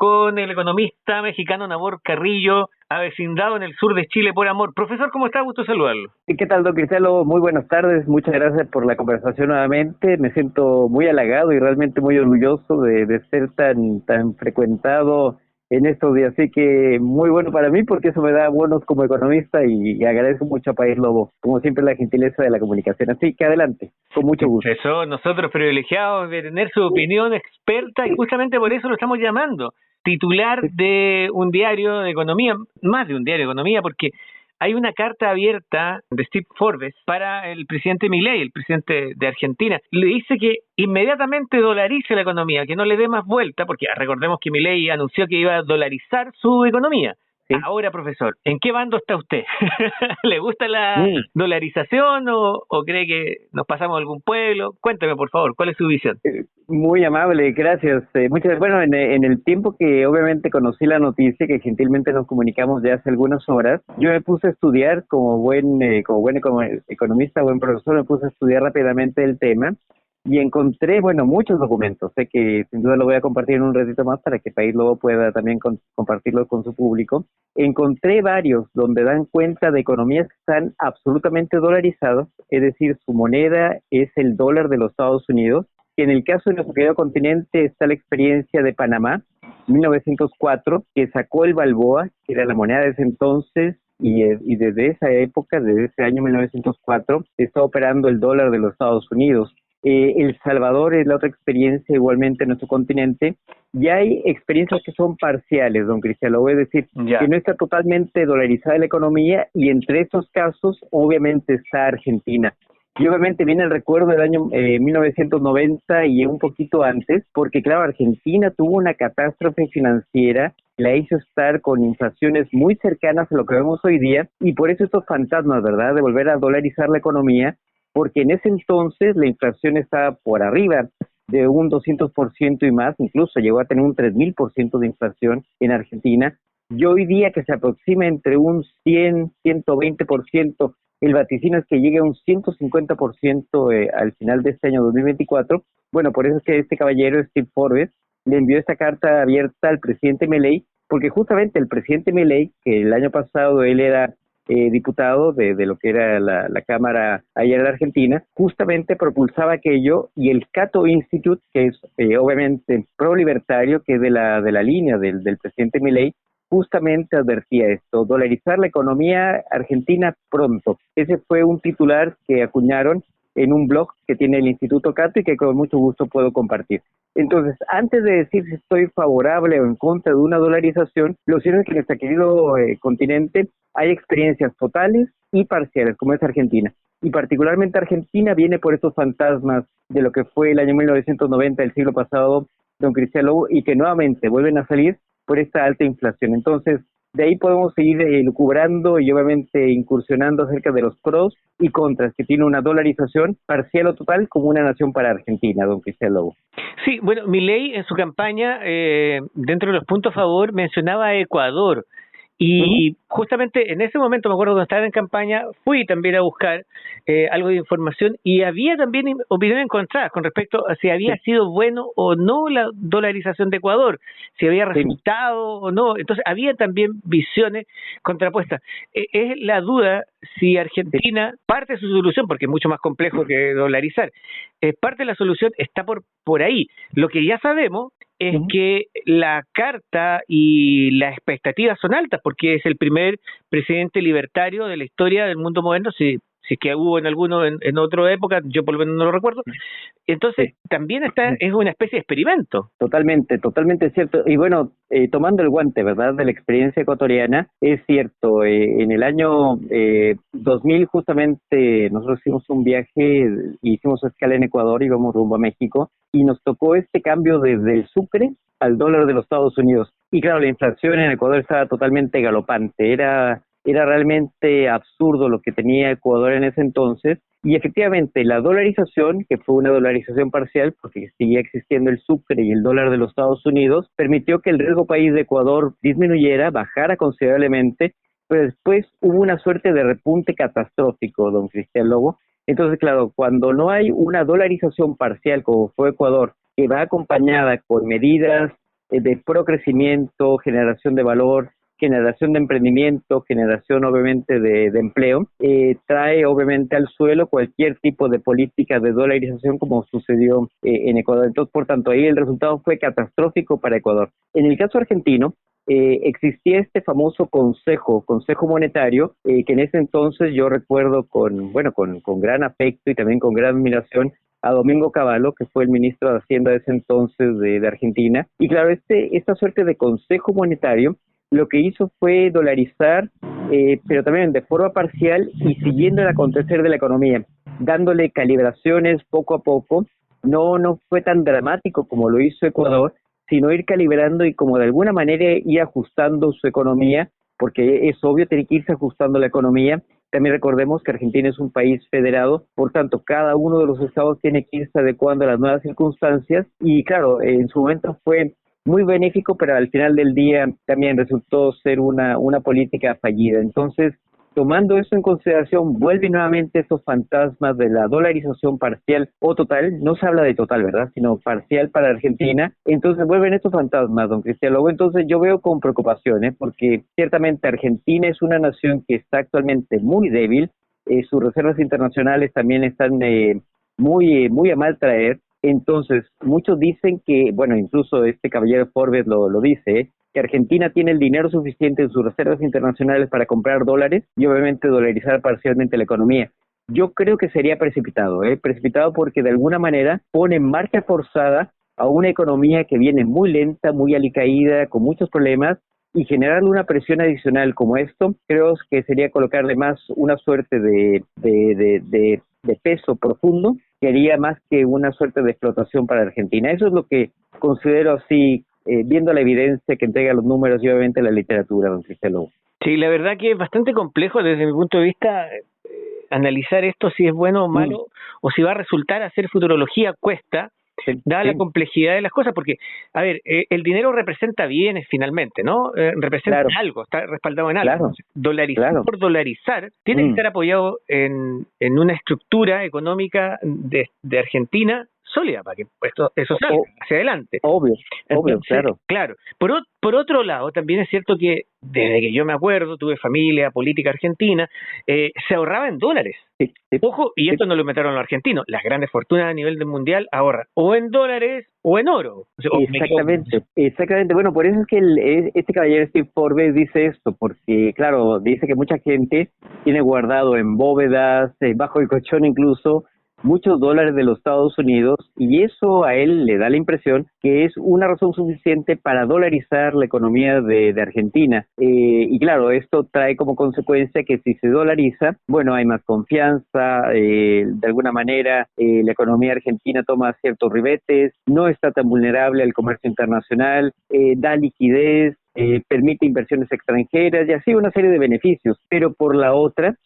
con el economista mexicano Nabor Carrillo, avecindado en el sur de Chile por amor. Profesor, ¿cómo está? Gusto saludarlo. ¿Y qué tal, don Cristiano? Muy buenas tardes, muchas gracias por la conversación nuevamente. Me siento muy halagado y realmente muy orgulloso de ser tan frecuentado en estos días, así que muy bueno para mí porque eso me da bonos como economista y agradezco mucho a País Lobo, como siempre la gentileza de la comunicación, así que adelante, con mucho gusto. Eso, nosotros privilegiados de tener su opinión experta y justamente por eso lo estamos llamando. Titular de un diario de economía, más de un diario de economía, porque hay una carta abierta de Steve Forbes para el presidente Milei, el presidente de Argentina. Le dice que inmediatamente dolarice la economía, que no le dé más vuelta, porque recordemos que Milei anunció que iba a dolarizar su economía. Sí. Ahora, profesor, ¿en qué bando está usted? ¿Le gusta la dolarización o cree que nos pasamos a algún pueblo? Cuénteme, por favor, ¿cuál es su visión? Muy amable, gracias. Bueno, en el tiempo que obviamente conocí la noticia, que gentilmente nos comunicamos ya hace algunas horas, yo me puse a estudiar como buen economista, buen profesor, me puse a estudiar rápidamente el tema y encontré, bueno, muchos documentos. Sé que sin duda lo voy a compartir en un ratito más para que País Lobo pueda también compartirlo con su público. Encontré varios donde dan cuenta de economías que están absolutamente dolarizadas, es decir, su moneda es el dólar de los Estados Unidos. En el caso de nuestro querido continente está la experiencia de Panamá, 1904, que sacó el Balboa, que era la moneda de ese entonces, y desde esa época, desde ese año 1904, está operando el dólar de los Estados Unidos. El Salvador es la otra experiencia igualmente en nuestro continente, y hay experiencias que son parciales, don Cristiano, es decir, que no está totalmente dolarizada la economía, y entre estos casos obviamente está Argentina. Y obviamente viene el recuerdo del año 1990 y un poquito antes, porque claro, Argentina tuvo una catástrofe financiera, la hizo estar con inflaciones muy cercanas a lo que vemos hoy día, y por eso estos fantasmas, ¿verdad?, de volver a dolarizar la economía, porque en ese entonces la inflación estaba por arriba de un 200% y más, incluso llegó a tener un 3000% de inflación en Argentina, y hoy día que se aproxima entre un 100-120%, el vaticino es que llegue a un 150% al final de este año 2024. Bueno, por eso es que este caballero, Steve Forbes, le envió esta carta abierta al presidente Milei, porque justamente el presidente Milei, que el año pasado él era diputado de lo que era la Cámara allá en la Argentina, justamente propulsaba aquello, y el Cato Institute, que es obviamente pro-libertario, que es de la línea del presidente Milei, justamente advertía esto: dolarizar la economía argentina pronto. Ese fue un titular que acuñaron en un blog que tiene el Instituto Cato y que con mucho gusto puedo compartir. Entonces, antes de decir si estoy favorable o en contra de una dolarización, lo cierto es que en este querido continente hay experiencias totales y parciales, como es Argentina. Y particularmente Argentina viene por estos fantasmas de lo que fue el año 1990 del siglo pasado, don Cristiano, y que nuevamente vuelven a salir por esta alta inflación. Entonces, de ahí podemos seguir lucubrando y obviamente incursionando acerca de los pros y contras que tiene una dolarización parcial o total como una nación para Argentina, don Cristiano. Sí, bueno, Milei en su campaña, dentro de los puntos a favor, mencionaba a Ecuador. Y justamente en ese momento, me acuerdo cuando estaba en campaña, fui también a buscar algo de información y había también opiniones encontradas con respecto a si había sido bueno o no la dolarización de Ecuador, si había resultado o no. Entonces había también visiones contrapuestas. Es la duda si Argentina, parte de su solución, porque es mucho más complejo que dolarizar, parte de la solución está por ahí. Lo que ya sabemos es que la carta y las expectativas son altas, porque es el primer presidente libertario de la historia del mundo moderno, si es que hubo en alguno en otra época, yo por lo menos no lo recuerdo. Entonces, también es una especie de experimento. Totalmente cierto. Y bueno, tomando el guante, ¿verdad?, de la experiencia ecuatoriana, es cierto, en el año 2000 justamente nosotros hicimos un viaje, hicimos escala en Ecuador, íbamos rumbo a México, y nos tocó este cambio desde el sucre al dólar de los Estados Unidos. Y claro, la inflación en Ecuador estaba totalmente galopante, era realmente absurdo lo que tenía Ecuador en ese entonces, y efectivamente la dolarización, que fue una dolarización parcial porque seguía existiendo el sucre y el dólar de los Estados Unidos, permitió que el riesgo país de Ecuador disminuyera, bajara considerablemente, pero después hubo una suerte de repunte catastrófico, don Cristian Lobo. Entonces, claro, cuando no hay una dolarización parcial como fue Ecuador, que va acompañada con medidas de procrecimiento, generación de valor, generación de emprendimiento, generación obviamente de empleo, trae obviamente al suelo cualquier tipo de política de dolarización como sucedió en Ecuador. Entonces, por tanto, ahí el resultado fue catastrófico para Ecuador. En el caso argentino, existía este famoso consejo monetario, que en ese entonces yo recuerdo con gran afecto y también con gran admiración a Domingo Cavallo, que fue el ministro de Hacienda de ese entonces de Argentina. Y claro, esta suerte de consejo monetario lo que hizo fue dolarizar, pero también de forma parcial y siguiendo el acontecer de la economía, dándole calibraciones poco a poco. No fue tan dramático como lo hizo Ecuador, sino ir calibrando y como de alguna manera ir ajustando su economía, porque es obvio, tiene que irse ajustando la economía. También recordemos que Argentina es un país federado, por tanto, cada uno de los estados tiene que irse adecuando a las nuevas circunstancias, y claro, en su momento fue muy benéfico, pero al final del día también resultó ser una política fallida. Entonces, tomando eso en consideración, vuelven nuevamente esos fantasmas de la dolarización parcial o total. No se habla de total, ¿verdad?, sino parcial para Argentina. Entonces vuelven estos fantasmas, don Cristian Lobo. Entonces yo veo con preocupación, porque ciertamente Argentina es una nación que está actualmente muy débil. Sus reservas internacionales también están muy a mal traer. Entonces, muchos dicen que, bueno, incluso este caballero Forbes lo dice, que Argentina tiene el dinero suficiente en sus reservas internacionales para comprar dólares y obviamente dolarizar parcialmente la economía. Yo creo que sería precipitado porque de alguna manera pone en marcha forzada a una economía que viene muy lenta, muy alicaída, con muchos problemas, y generarle una presión adicional como esto, creo que sería colocarle más una suerte de peso profundo, que haría más que una suerte de explotación para Argentina. Eso es lo que considero así, viendo la evidencia que entrega los números y obviamente la literatura, don Cristian Lobo. Sí, la verdad que es bastante complejo desde mi punto de vista analizar esto, si es bueno o malo, o si va a resultar hacer futurología cuesta, dada la complejidad de las cosas, porque, a ver, el dinero representa bienes finalmente, ¿no? Representa algo, está respaldado en algo. Claro, Dolarizar por dolarizar tiene que estar apoyado en una estructura económica de Argentina sólida para que eso salga hacia adelante. Obvio, Entonces, claro. Por otro lado, también es cierto que desde que yo me acuerdo, tuve familia política argentina, se ahorraba en dólares. Sí. Ojo, y esto no lo inventaron los argentinos. Las grandes fortunas a nivel del mundial ahorran o en dólares o en oro. O sea, Exactamente. Bueno, por eso es que este caballero Steve Forbes dice esto, porque claro, dice que mucha gente tiene guardado en bóvedas, bajo el colchón incluso, muchos dólares de los Estados Unidos, y eso a él le da la impresión que es una razón suficiente para dolarizar la economía de Argentina. Y claro, esto trae como consecuencia que si se dolariza, bueno, hay más confianza, de alguna manera la economía argentina toma ciertos ribetes, no está tan vulnerable al comercio internacional, da liquidez, permite inversiones extranjeras y así una serie de beneficios. Pero por la otra,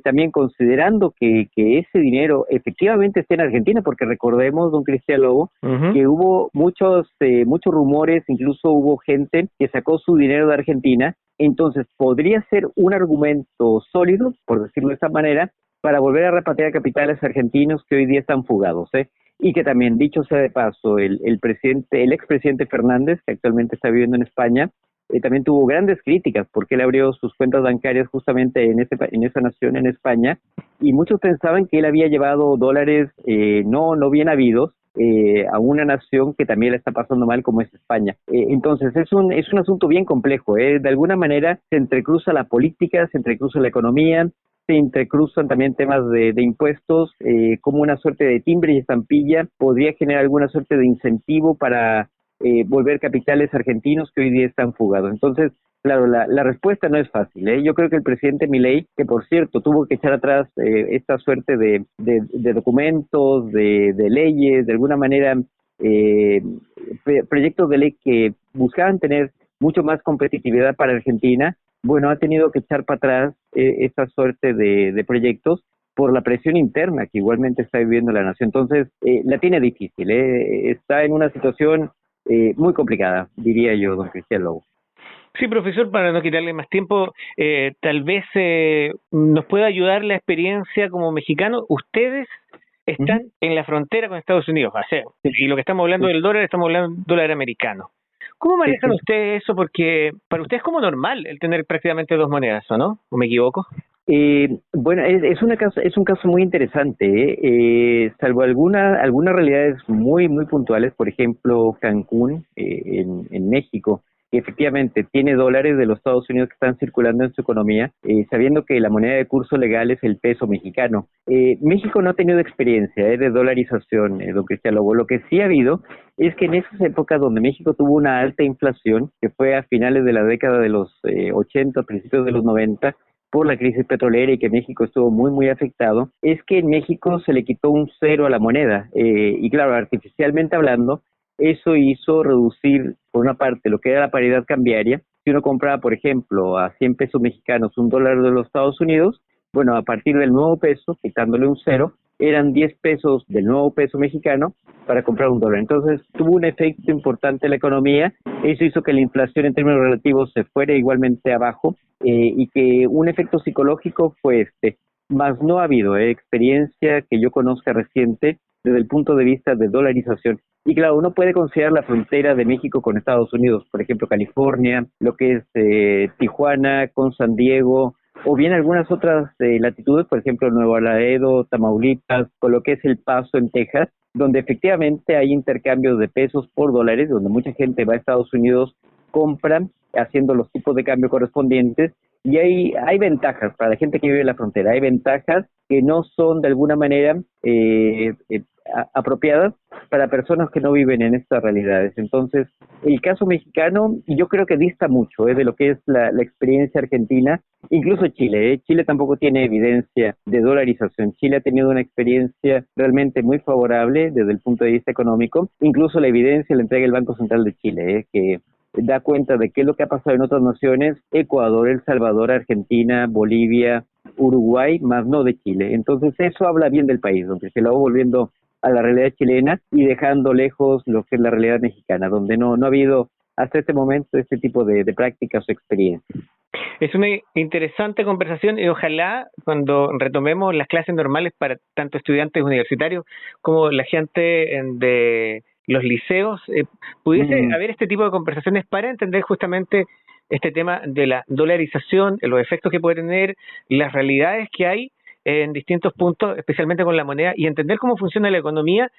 también considerando que ese dinero efectivamente esté en Argentina, porque recordemos, don Cristian Lobo, que hubo muchos rumores, incluso hubo gente que sacó su dinero de Argentina. Entonces podría ser un argumento sólido, por decirlo de esta manera, para volver a repatriar capitales argentinos que hoy día están fugados, y que también, dicho sea de paso, el expresidente Fernández, que actualmente está viviendo en España, también tuvo grandes críticas porque él abrió sus cuentas bancarias justamente en esa nación, en España, y muchos pensaban que él había llevado dólares no bien habidos a una nación que también la está pasando mal, como es España. Entonces es un asunto bien complejo. De alguna manera se entrecruza la política, se entrecruza la economía, se entrecruzan también temas de impuestos, como una suerte de timbre y estampilla podría generar alguna suerte de incentivo para volver capitales argentinos que hoy día están fugados. Entonces, claro, la respuesta no es fácil. Yo creo que el presidente Milei, que por cierto tuvo que echar atrás esta suerte de documentos, de leyes, de alguna manera proyectos de ley que buscaban tener mucho más competitividad para Argentina, bueno, ha tenido que echar para atrás esta suerte de proyectos por la presión interna que igualmente está viviendo la nación. Entonces, la tiene difícil, está en una situación muy complicada, diría yo, don Cristian Lobo. Sí, profesor, para no quitarle más tiempo, tal vez nos pueda ayudar la experiencia como mexicano. Ustedes están en la frontera con Estados Unidos, y lo que estamos hablando del dólar, estamos hablando del dólar americano. ¿Cómo Sí, manejan sí. ustedes eso? Porque para ustedes es como normal el tener prácticamente dos monedas, ¿o no? ¿O me equivoco? Bueno, es un caso muy interesante, ¿eh? Salvo algunas realidades muy puntuales, por ejemplo, Cancún, en México, que efectivamente tiene dólares de los Estados Unidos que están circulando en su economía, sabiendo que la moneda de curso legal es el peso mexicano. México no ha tenido experiencia, de dolarización, don Cristiano. Lo que sí ha habido es que en esas épocas donde México tuvo una alta inflación, que fue a finales de la década de los 80, principios de los 90, por la crisis petrolera y que México estuvo muy afectado, es que en México se le quitó un cero a la moneda. Y claro, artificialmente hablando, eso hizo reducir, por una parte, lo que era la paridad cambiaria. Si uno compraba, por ejemplo, a 100 pesos mexicanos un dólar de los Estados Unidos, bueno, a partir del nuevo peso, quitándole un cero, eran 10 pesos del nuevo peso mexicano para comprar un dólar. Entonces tuvo un efecto importante en la economía. Eso hizo que la inflación en términos relativos se fuera igualmente abajo, y que un efecto psicológico fue este. Más no ha habido experiencia que yo conozca reciente desde el punto de vista de dolarización. Y claro, uno puede considerar la frontera de México con Estados Unidos, por ejemplo, California, lo que es Tijuana con San Diego, o bien algunas otras latitudes, por ejemplo, Nuevo Laredo, Tamaulipas, con lo que es El Paso en Texas, donde efectivamente hay intercambios de pesos por dólares, donde mucha gente va a Estados Unidos, compra, haciendo los tipos de cambio correspondientes, y hay ventajas para la gente que vive en la frontera, hay ventajas que no son de alguna manera apropiadas para personas que no viven en estas realidades. Entonces, el caso mexicano yo creo que dista mucho de lo que es la experiencia argentina, incluso Chile. Chile tampoco tiene evidencia de dolarización. Chile ha tenido una experiencia realmente muy favorable desde el punto de vista económico, incluso la evidencia la entrega el Banco Central de Chile, que da cuenta de qué es lo que ha pasado en otras naciones: Ecuador, El Salvador, Argentina, Bolivia, Uruguay, más no de Chile. Entonces eso habla bien del país, donde se lo va volviendo a la realidad chilena y dejando lejos lo que es la realidad mexicana, donde no ha habido hasta este momento este tipo de prácticas o experiencias. Es una interesante conversación y ojalá cuando retomemos las clases normales para tanto estudiantes universitarios como la gente de los liceos, pudiese haber este tipo de conversaciones para entender justamente este tema de la dolarización, los efectos que puede tener, las realidades que hay en distintos puntos, especialmente con la moneda, y entender cómo funciona la economía,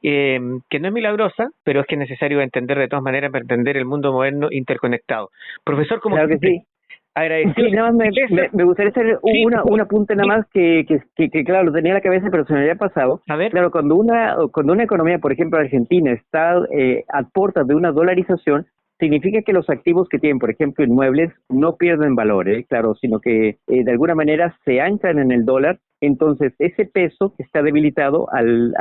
que no es milagrosa, pero es que es necesario entender de todas maneras para entender el mundo moderno interconectado. Profesor, como Claro que sí. agradecido. Sí, nada más me gustaría hacer un apunte nada más que claro, lo tenía en la cabeza, pero se me había pasado. A ver. Claro, cuando una economía, por ejemplo, Argentina, está a puertas de una dolarización, significa que los activos que tienen, por ejemplo, inmuebles, no pierden valor, claro, sino que de alguna manera se anclan en el dólar. Entonces, ese peso que está debilitado al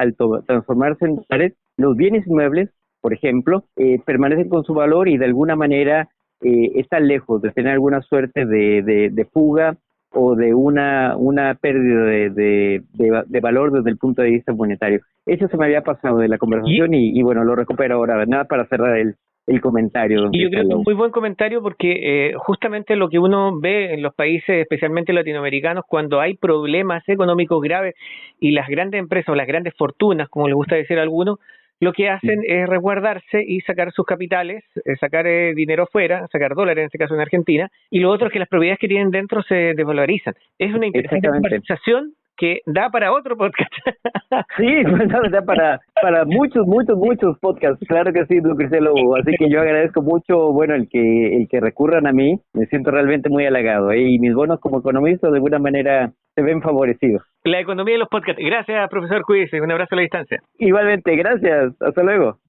transformarse en dólares, los bienes inmuebles, por ejemplo, permanecen con su valor y de alguna manera están lejos de tener alguna suerte de fuga o de una pérdida de valor desde el punto de vista monetario. Eso se me había pasado de la conversación y bueno, lo recupero ahora, nada para cerrar el comentario. Y yo creo que es un muy buen comentario porque justamente lo que uno ve en los países, especialmente latinoamericanos, cuando hay problemas económicos graves y las grandes empresas o las grandes fortunas, como les gusta decir a algunos, lo que hacen es resguardarse y sacar sus capitales, sacar dinero fuera, sacar dólares en este caso en Argentina, y lo otro es que las propiedades que tienen dentro se desvalorizan. Es una interesante conversación que da para otro podcast. Sí, da para muchos podcasts, claro que sí, don Cristiano. Así que yo agradezco mucho, bueno, el que recurran a mí, me siento realmente muy halagado, y mis bonos como economista de alguna manera se ven favorecidos. La economía de los podcasts. Gracias, profesor, cuídese. Un abrazo a la distancia. Igualmente, gracias. Hasta luego.